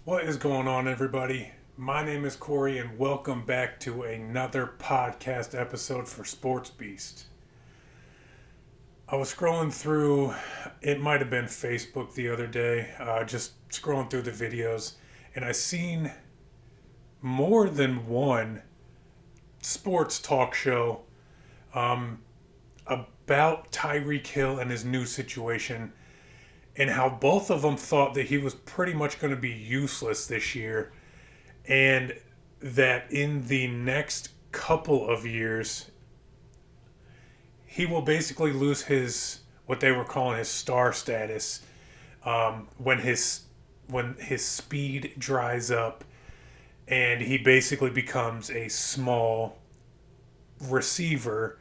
What is going on, everybody? My name is Corey, and welcome back to another podcast episode for Sports Beast. I was scrolling through, it might have been Facebook the other day, just scrolling through the videos, and I seen more than one sports talk show about Tyreek Hill and his new situation, and how both of them thought that he was pretty much going to be useless this year, and that in the next couple of years he will basically lose his what they were calling his star status, when his speed dries up and he basically becomes a small receiver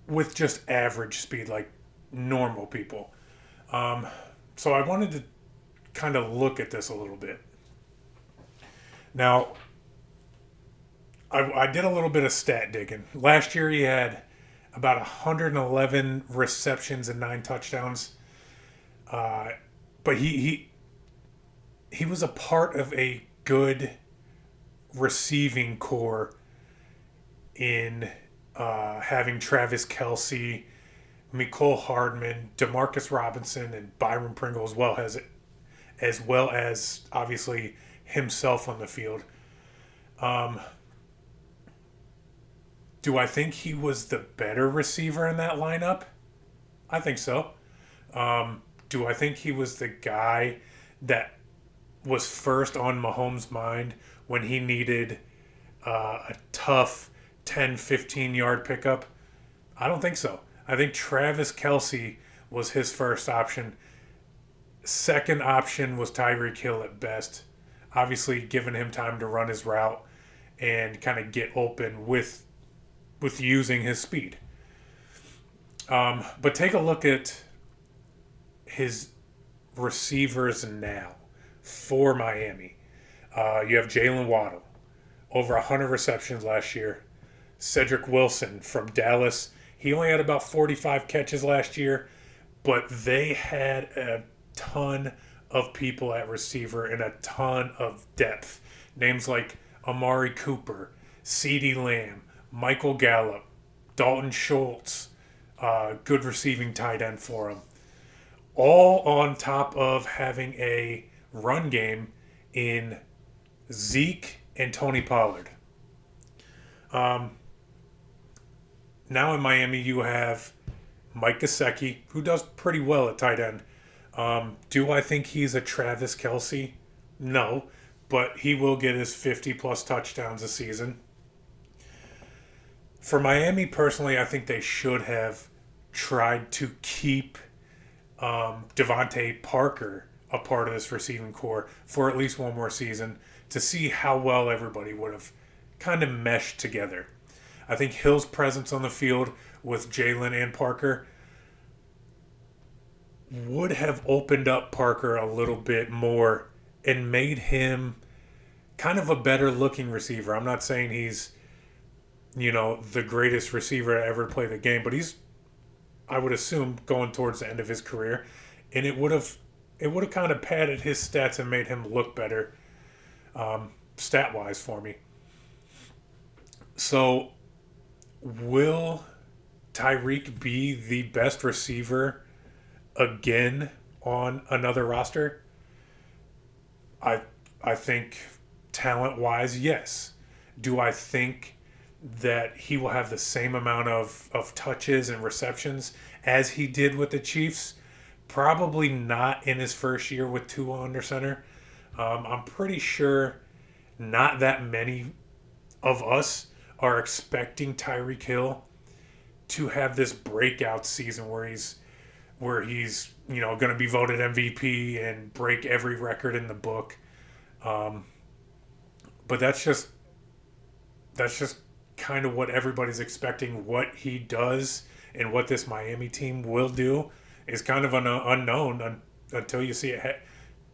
with just average speed like normal people. So I wanted to kind of look at this a little bit. Now, I did a little bit of stat digging. Last year he had about 111 receptions and 9 touchdowns. But he was a part of a good receiving core in having Travis Kelce, Mecole Hardman, Demarcus Robinson, and Byron Pringle, as well as obviously himself on the field. Um, do I think he was the better receiver in that lineup? I think so. Do I think he was the guy that was first on Mahomes' mind when he needed a tough 10, 15 yard pickup? I don't think so. I think Travis Kelce was his first option. Second option was Tyreek Hill at best. Obviously, giving him time to run his route and kind of get open with using his speed. But take a look at his receivers now for Miami. You have Jalen Waddle, over 100 receptions last year. Cedric Wilson from Dallas, he only had about 45 catches last year, but they had a ton of people at receiver and a ton of depth. Names like Amari Cooper, CeeDee Lamb, Michael Gallup, Dalton Schultz, good receiving tight end for him. All on top of having a run game in Zeke and Tony Pollard. Now in Miami, you have Mike Gesicki, who does pretty well at tight end. Do I think he's a Travis Kelce? No, but he will get his 50-plus touchdowns a season. For Miami, personally, I think they should have tried to keep Devontae Parker a part of this receiving core for at least one more season to see how well everybody would have kind of meshed together. I think Hill's presence on the field with Jalen and Parker would have opened up Parker a little bit more and made him kind of a better looking receiver. I'm not saying he's, the greatest receiver to ever play the game, but he's, I would assume, going towards the end of his career, and it would have kind of padded his stats and made him look better, stat wise for me. So, will Tyreek be the best receiver again on another roster? I think talent wise, yes. Do I think that he will have the same amount of touches and receptions as he did with the Chiefs? Probably not in his first year with Tua under center. I'm pretty sure not that many of us are expecting Tyreek Hill to have this breakout season where he's going to be voted MVP and break every record in the book. But that's just kind of what everybody's expecting. What he does and what this Miami team will do is kind of an unknown until you see it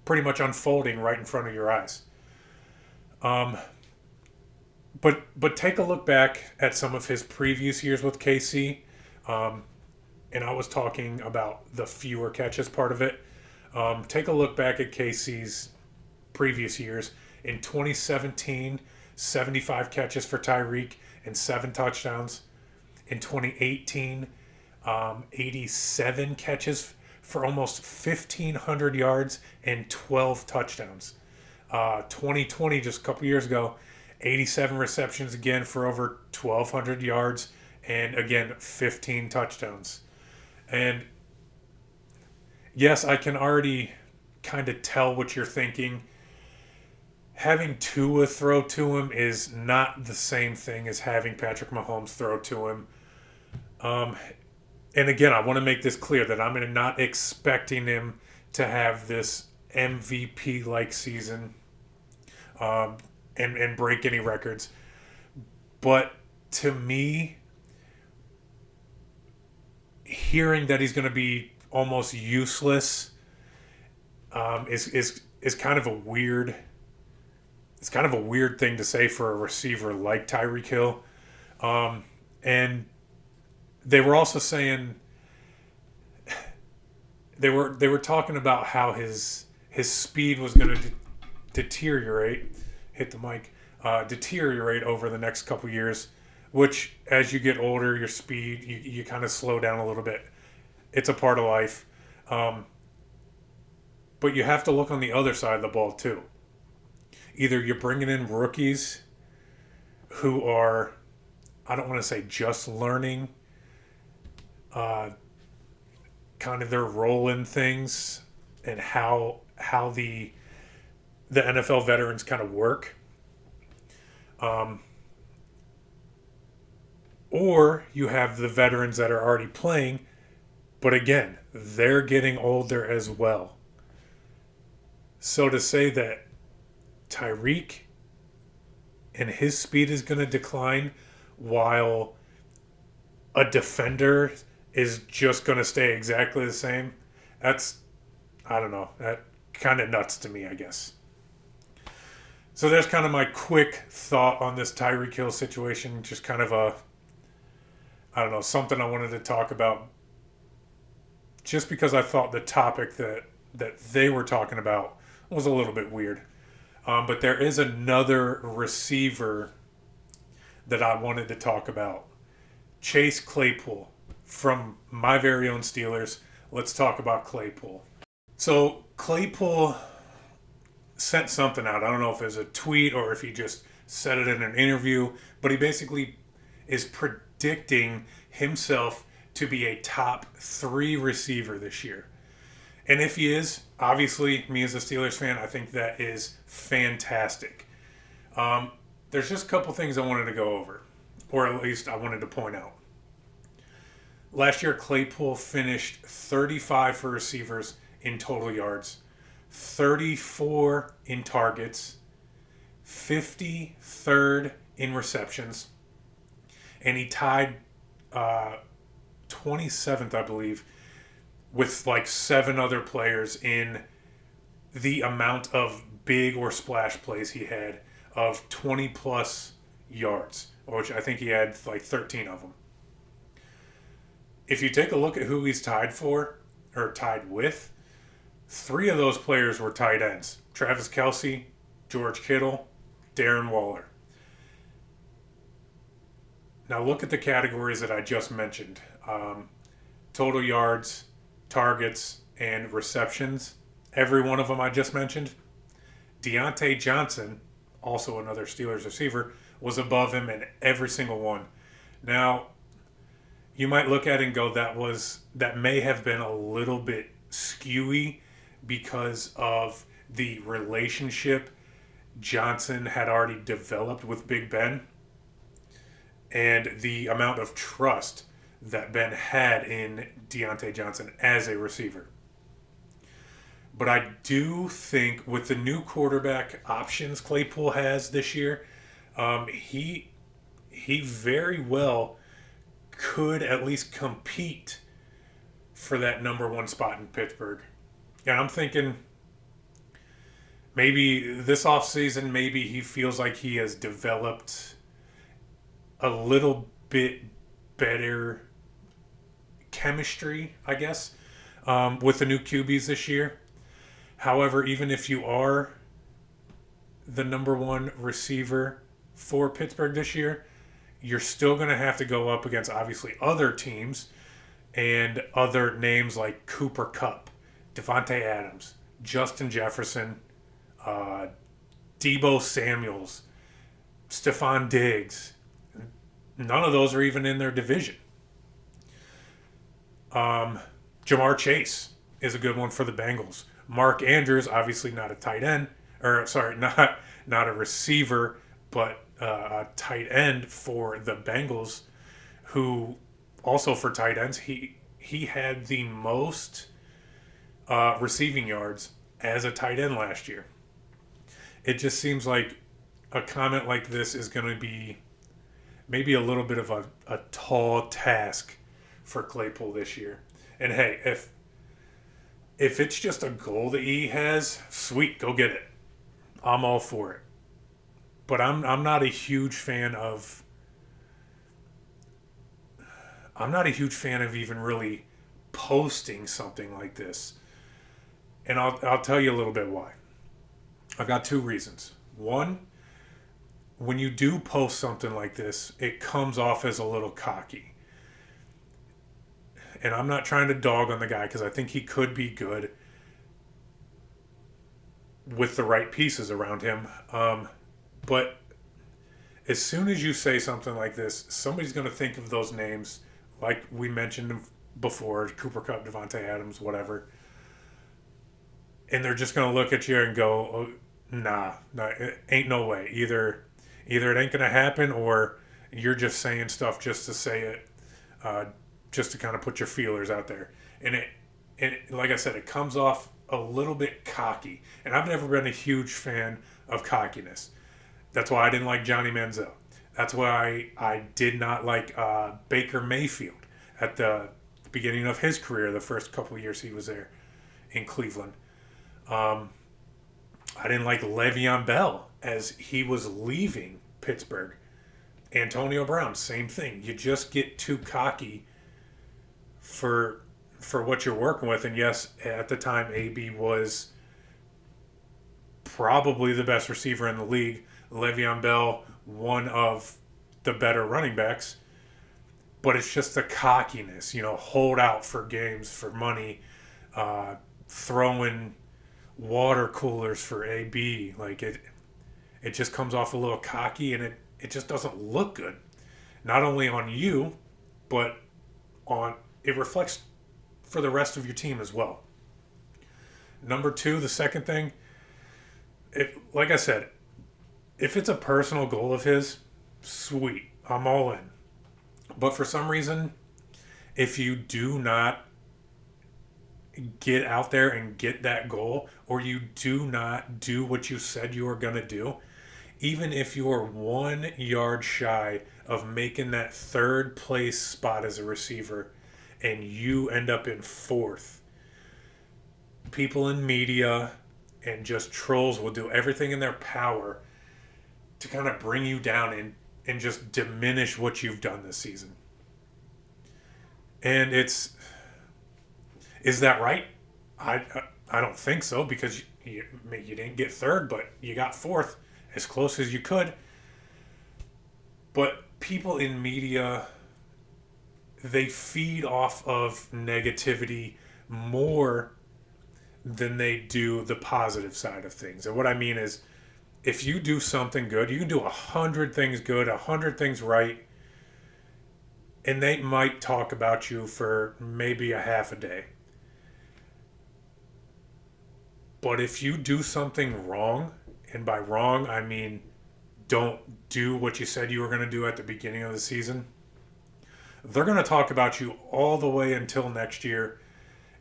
pretty much unfolding right in front of your eyes. But take a look back at some of his previous years with KC, and I was talking about the fewer catches part of it. Take a look back at KC's previous years. In 2017, 75 catches for Tyreek and 7 touchdowns. In 2018, 87 catches for almost 1,500 yards and 12 touchdowns. 2020, just a couple years ago, 87 receptions again for over 1,200 yards and again 15 touchdowns. And yes, I can already kind of tell what you're thinking. Having Tua throw to him is not the same thing as having Patrick Mahomes throw to him. And again, I want to make this clear that I'm not expecting him to have this MVP-like season and break any records. But to me, hearing that he's going to be almost useless is kind of a weird. It's kind of a weird thing to say for a receiver like Tyreek Hill. And they were also saying they were talking about how his speed was going to deteriorate. Hit the mic. Deteriorate over the next couple years, which as you get older, your speed you kind of slow down a little bit. It's a part of life. But you have to look on the other side of the ball too. Either you're bringing in rookies who are, I don't want to say just learning, kind of their role in things and how the NFL veterans kind of work. Or you have the veterans that are already playing, but again, they're getting older as well. So to say that Tyreek and his speed is going to decline while a defender is just going to stay exactly the same, that's, I don't know, that kind of nuts to me, I guess. So that's kind of my quick thought on this Tyreek Hill situation. Just kind of I don't know, something I wanted to talk about just because I thought the topic that they were talking about was a little bit weird. But there is another receiver that I wanted to talk about. Chase Claypool from my very own Steelers. Let's talk about Claypool. So Claypool sent something out. I don't know if it was a tweet or if he just said it in an interview, but he basically is predicting himself to be a top 3 receiver this year. And if he is, obviously, me as a Steelers fan, I think that is fantastic. There's just a couple things I wanted to go over, or at least I wanted to point out. Last year, Claypool finished 35 for receivers in total yards, 34 in targets, 53rd in receptions, and he tied 27th, I believe, with like 7 other players in the amount of big or splash plays he had of 20 plus yards, which I think he had like 13 of them. If you take a look at who he's tied for, or tied with, 3 of those players were tight ends. Travis Kelce, George Kittle, Darren Waller. Now look at the categories that I just mentioned. Total yards, targets, and receptions. Every one of them I just mentioned. Deontay Johnson, also another Steelers receiver, was above him in every single one. Now, you might look at it and go, that may have been a little bit skewy because of the relationship Johnson had already developed with Big Ben and the amount of trust that Ben had in Deontay Johnson as a receiver. But I do think with the new quarterback options Claypool has this year, he very well could at least compete for that number 1 spot in Pittsburgh. And I'm thinking maybe this offseason, maybe he feels like he has developed a little bit better chemistry, I guess, with the new QBs this year. However, even if you are the number one receiver for Pittsburgh this year, you're still going to have to go up against obviously other teams and other names like Cooper Kupp, Devontae Adams, Justin Jefferson, uh, Debo Samuels, Stephon Diggs. None of those are even in their division. Jamar Chase is a good one for the Bengals. Mark Andrews, obviously not a tight end, or sorry, not a receiver, but a tight end for the Bengals, who also for tight ends, he had the most receiving yards as a tight end last year. It just seems like a comment like this is going to be maybe a little bit of a tall task for Claypool this year. And hey, if it's just a goal that he has, sweet, go get it. I'm all for it. But I'm not a huge fan of even really posting something like this. And I'll tell you a little bit why. I've got two reasons. One, when you do post something like this, it comes off as a little cocky. And I'm not trying to dog on the guy because I think he could be good with the right pieces around him. But as soon as you say something like this, somebody's going to think of those names, like we mentioned before, Cooper Kupp, Devontae Adams, whatever. And they're just going to look at you and go, oh, nah, it ain't no way. Either it ain't going to happen, or you're just saying stuff just to say it, just to kind of put your feelers out there. And like I said, it comes off a little bit cocky. And I've never been a huge fan of cockiness. That's why I didn't like Johnny Manziel. That's why I did not like Baker Mayfield at the beginning of his career, the first couple of years he was there in Cleveland. I didn't like Le'Veon Bell as he was leaving Pittsburgh. Antonio Brown, same thing. You just get too cocky for what you're working with. And yes, at the time, AB was probably the best receiver in the league. Le'Veon Bell, one of the better running backs. But it's just the cockiness, hold out for games, for money, throwing water coolers for AB. Like it just comes off a little cocky, and it just doesn't look good. Not only on you, but it reflects for the rest of your team as well. Number two, the second thing, like I said, if it's a personal goal of his, sweet, I'm all in. But for some reason, if you do not get out there and get that goal, or you do not do what you said you were going to do, even if you are 1 yard shy of making that third place spot as a receiver and you end up in fourth, people in media and just trolls will do everything in their power to kind of bring you down and just diminish what you've done this season. And is that right? I don't think so, because you didn't get third, but you got fourth, as close as you could. But people in media, they feed off of negativity more than they do the positive side of things. And what I mean is, if you do something good, you can do 100 things good, 100 things right, and they might talk about you for maybe a half a day. But if you do something wrong, and by wrong I mean don't do what you said you were going to do at the beginning of the season, they're going to talk about you all the way until next year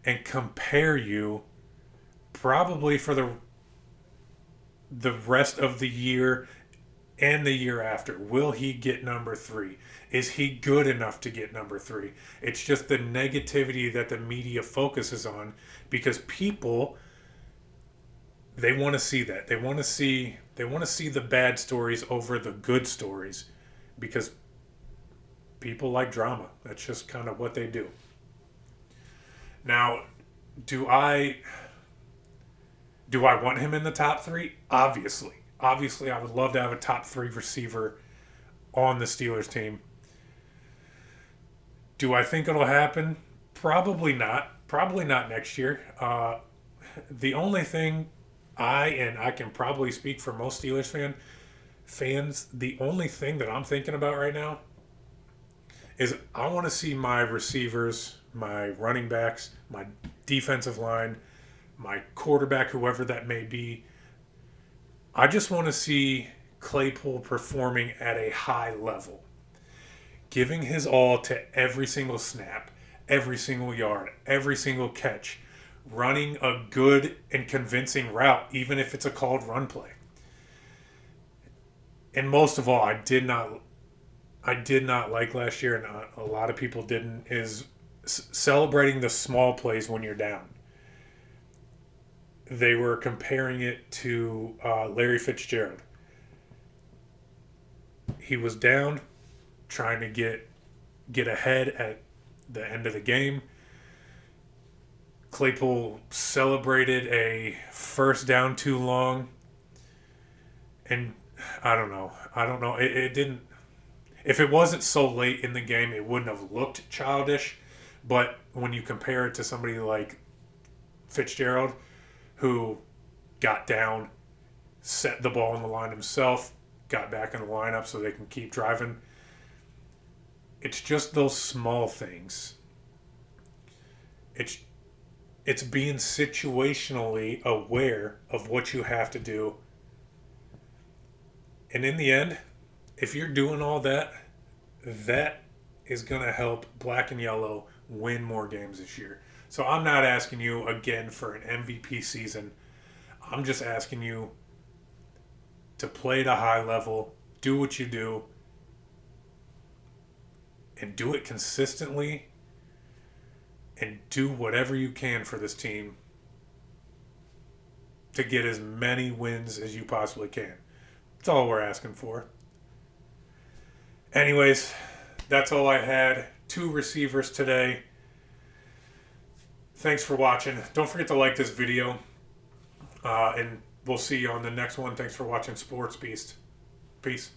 and compare you probably for the rest of the year and the year after. Will he get number 3? Is he good enough to get number 3? It's just the negativity that the media focuses on, because people, they want to see that. They want to see the bad stories over the good stories, because people like drama. That's just kind of what they do. Now, do I want him in the top 3? Obviously. Obviously, I would love to have a top 3 receiver on the Steelers team. Do I think it'll happen? Probably not. Probably not next year. The only thing and I can probably speak for most Steelers fans, the only thing that I'm thinking about right now is I want to see my receivers, my running backs, my defensive line, my quarterback, whoever that may be. I just want to see Claypool performing at a high level, giving his all to every single snap, every single yard, every single catch, running a good and convincing route, even if it's a called run play. And most of all, I did not like last year, and a lot of people didn't, is celebrating the small plays when you're down. They were comparing it to Larry Fitzgerald. He was down, trying to get ahead at the end of the game. Claypool celebrated a first down too long, and I don't know. It didn't. If it wasn't so late in the game, it wouldn't have looked childish. But when you compare it to somebody like Fitzgerald, who got down, set the ball on the line himself, got back in the lineup so they can keep driving. It's just those small things. It's being situationally aware of what you have to do. And in the end, if you're doing all that, that is going to help black and yellow win more games this year. So I'm not asking you again for an MVP season. I'm just asking you to play at a high level, do what you do, and do it consistently, and do whatever you can for this team to get as many wins as you possibly can. That's all we're asking for. Anyways, that's all I had. 2 receivers today. Thanks for watching. Don't forget to like this video. And we'll see you on the next one. Thanks for watching Sports Beast. Peace.